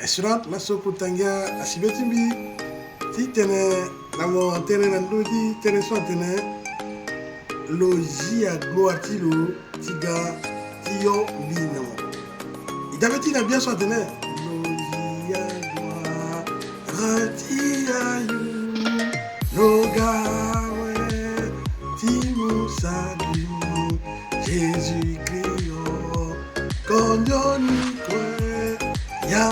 Restaurant la soko tangia asibetimbi ti tene na mo tene na ndoti tene so tene logia gloire ti lo tiga ti yo bi na mo idabeti na bien so tene logia gloire ti ayu logawe ti musalu Jésus Christ kondoni kwe ya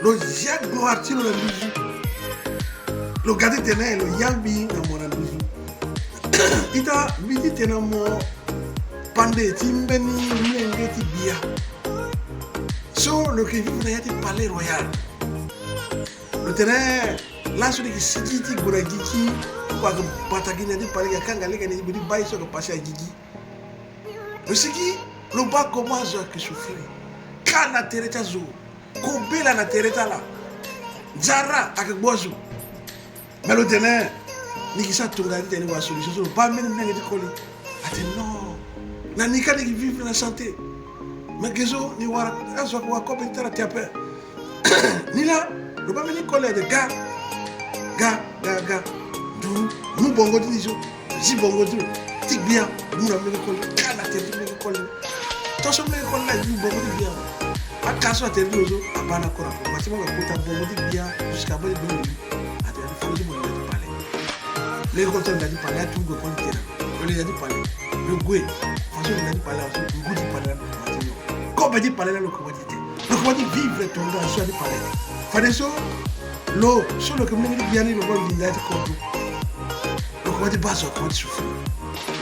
lo jia gloire ti lo na luzu lo gadi tene lo yambi na mo na luzu ita biti tene mo pande ti mbeni mlenge ti bia so lo ke vive na yati palais royal lo tene la so de sigi ti gura giki kwa ga patagi na di palais ya kanga lega ni bidi bai so ko passer a gigi lo sigi lo ba commence à souffrir kana tereta zo ko bela na tereta la jara akagbozu melo tene ni kisa tunga tene wa solution so pas même na ngeti koli ate non na ni ka ni vivre na santé magezo ni wara aso ko ko betara tiape ni la lo ba meni koli de ga du mu bongo di zo si bongo du tik bien mu na meni koli kana tereta meni koli to so meni koli la du bongo di bien akaso ateri lozo abana kora ko mati mo ko ta bongo di bien jusqu'à bon de ateri fo di mo na di pale le ko ta di pale tu go kon tera o le di pale le gwe fo so di pale o go di pale mati ko ba di pale la lo ko di vivre ton dans so di pale fa de so lo so lo ke mo di bien ni lo go di ndati ko lo ko di baso ko di souffrir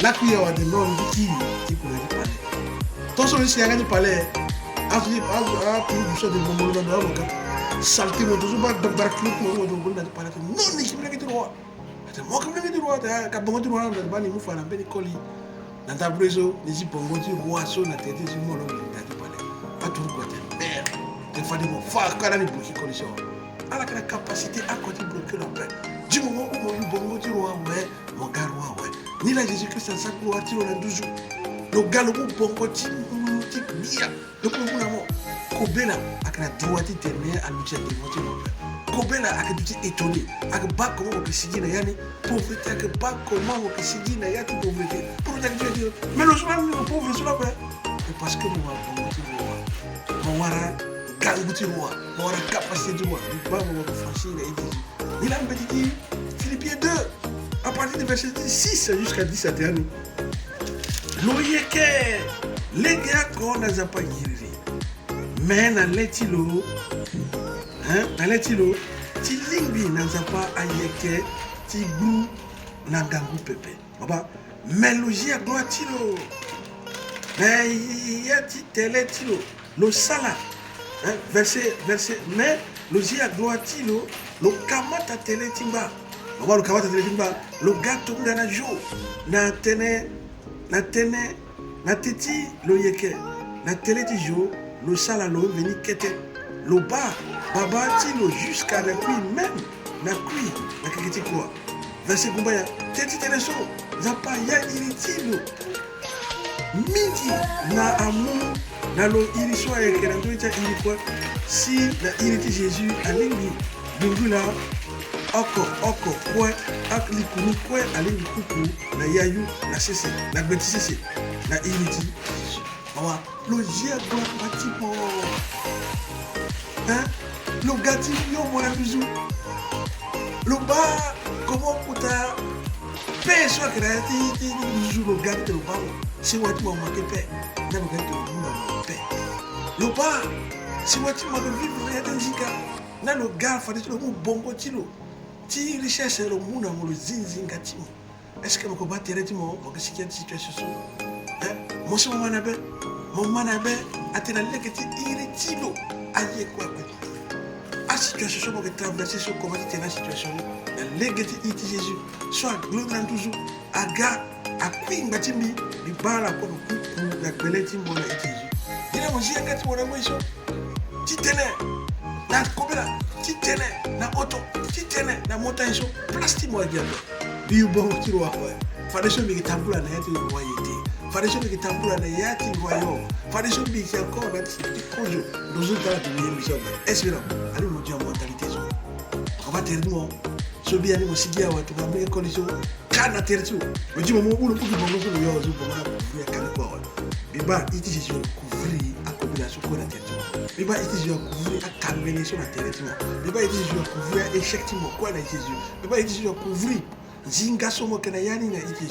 la ku ya wa de non di ti ko di pale to so si ya di pale Afli pour du de mon monde dans le salté mon toujours pas de barclou mon monde dans le palais non ni qui me dit droit c'est moi qui me dit droit ka bongo droit dans le bani mu fala ben koli dans ta brezo ni si bongo ti roi so na tete si mo lo dans le palais pas tout quoi merde te fa de mo fa kana ni bloquer condition ala kana capacité à côté bloquer la paix du moment où mon bongo ti roi ouais mon gars roi ouais ni la Jésus Christ ça gloire ti on a toujours le galo bongo ti bia donc on a kobela akana droiti tenir à l'outil de moitié kobela akaduti étonné ak ba comment on peut signer na yani pauvreté ak ba comment on peut signer na yati pauvreté pour dire mais le soir nous pauvre sur la paix parce que nous on wara ganguti roi on wara capacité du roi ba on va franchir la église il a dit Philippiens 2 à partir du verset 6 jusqu'à 17 ans loyeke les gars qu'on n'a pas guéri mais na letilo ti lingbi na pas ayeke ti gru na gangu pepe baba melogie a gloire tilo mais ya ti tele tilo lo sala verset mais logie a gloire tilo lo kamata tele timba baba lo kamata tele timba lo gato ngana jo na tene na teti lo yeke na tele ti jo lo sala lo veni kete lo ba baba ti lo jusqu'à la pluie même na kui na keketi quoi verset kumbaya teti tele so zapa ya iritilo midi na amour na lo iriso ayeke na ndo ita iri quoi si na iriti Jésus alingi bingula oko kwe ak likuni kwe alingi kuku na yayu na sese na gbeti sese na iriti awa lo jia gwa bati po lo gati yo mona bizu lo ba comment puta pe so que la ti bizu lo gati lo ba si wati mo ma ke pe na lo gati lo na pe lo ba si wati mo be vivre ya tanzika na lo ga fa de lo bongo tilo ti richesse lo muna mo lo zinzinga timo est-ce que mo ko battere timo mo ke sikia situation so mo so mon manabe atena leketi iritilo aye kwa a situation mo ke traverser so comment était la situation la legeti iti Jésus soit gloire toujours aga akwinga timbi bibala ko kuku na kweleti mo na iti Jésus dina mo jia ngati mo na mweso titene na kobela titene na auto titene na motanso plastique mo agiato bi bon tiro wa fa de so mi tabula na yati royauté fadisho ni kitambula na yati voyo fadisho bi ki encore na ti kojo dozo tala de mi mission espérant ali mo dia mentalité zo on va terminer so bi ani mo sigia watu ba me condition kana tertu o ji mo mo bulu pour bongo so yo zo bongo ya kana ko biba iti je couvrir a combinaison ko na tertu biba iti je couvrir a combinaison na tertu biba iti je couvrir effectivement quoi na iti biba iti je couvrir zinga somo kana yani na iti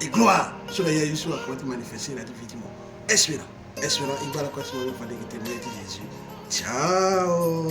et gloire sur la Jésus a pouvoir manifester la effectivement espérant il va la continuer à faire des témoignages de Jésus. Ciao.